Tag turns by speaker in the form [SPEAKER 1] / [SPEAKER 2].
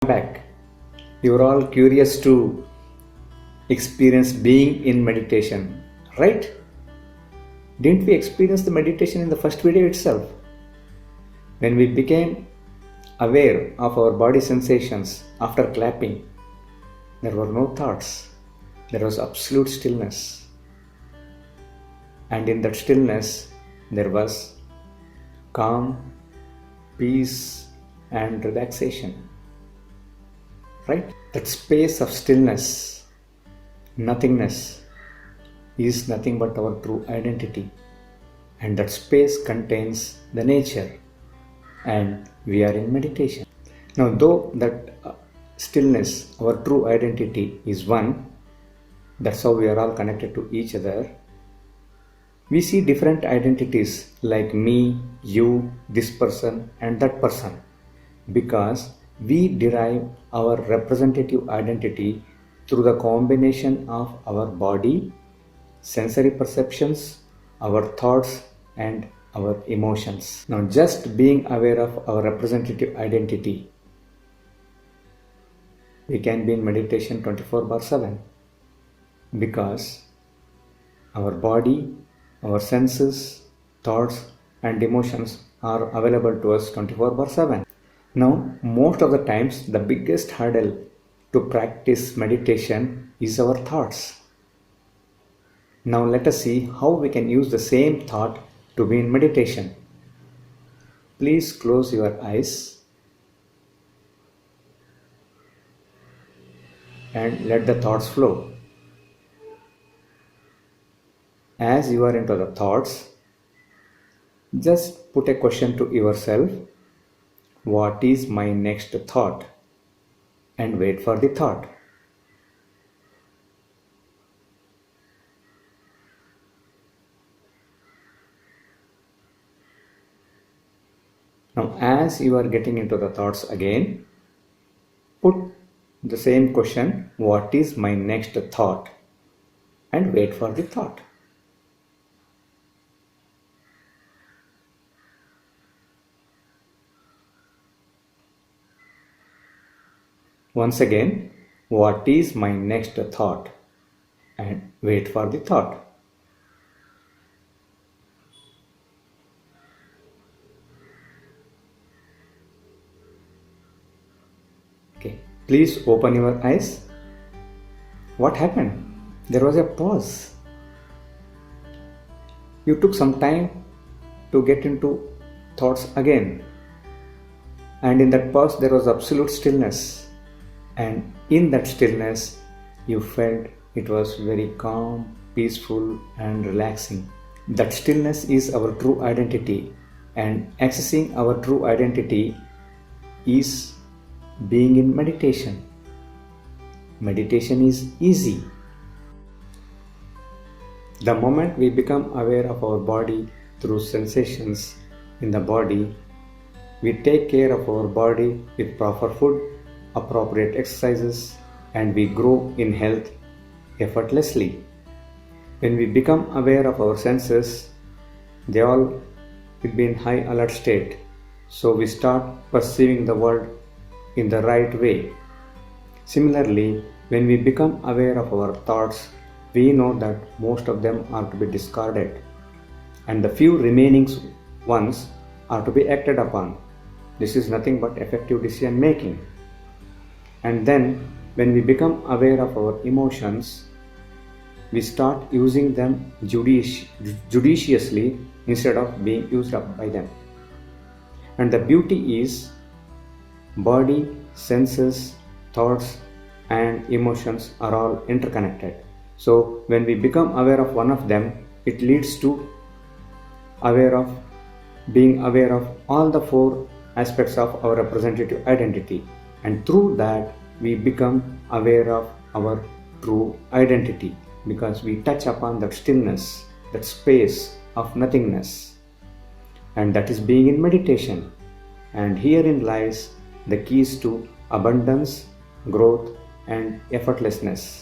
[SPEAKER 1] Back. You're all curious to experience being in meditation, right? Didn't we experience the meditation in the first video itself? When we became aware of our body sensations after clapping, there were no thoughts. There was absolute stillness. And in that stillness, there was calm, peace, and relaxation. Right? That space of stillness, nothingness, is nothing but our true identity. And that space contains the nature. And we are in meditation. Now, though that stillness, our true identity, is one, that's how we are all connected to each other. We see different identities like me, you, this person, and that person, because we derive our representative identity through the combination of our body, sensory perceptions, our thoughts, and our emotions. Now, just being aware of our representative identity, we can be in meditation 24/7, because our body, our senses, thoughts, and emotions are available to us 24/7. Now, most of the times, the biggest hurdle to practice meditation is our thoughts. Now, let us see how we can use the same thought to be in meditation. Please close your eyes and let the thoughts flow. As you are into the thoughts, just put a question to yourself: what is my next thought? And wait for the thought. Now, as you are getting into the thoughts again, put the same question: what is my next thought? And wait for the thought. Once again, what is my next thought? And wait for the thought. Okay, please open your eyes. What happened? There was a pause. You took some time to get into thoughts again. And in that pause, there was absolute stillness. And in that stillness, you felt it was very calm, peaceful, and relaxing. That stillness is our true identity. And accessing our true identity is being in meditation. Meditation is easy. The moment we become aware of our body through sensations in the body, we take care of our body with proper food, appropriate exercises, and we grow in health effortlessly. When we become aware of our senses, they all will be in high alert state. So we start perceiving the world in the right way. Similarly, when we become aware of our thoughts, we know that most of them are to be discarded, and the few remaining ones are to be acted upon. This is nothing but effective decision making. And then, when we become aware of our emotions, we start using them judiciously instead of being used up by them. And the beauty is, body, senses, thoughts, and emotions are all interconnected. So when we become aware of one of them, it leads to being aware of all the four aspects of our representative identity. And through that, we become aware of our true identity, because we touch upon that stillness, that space of nothingness. And that is being in meditation. And herein lies the keys to abundance, growth, and effortlessness.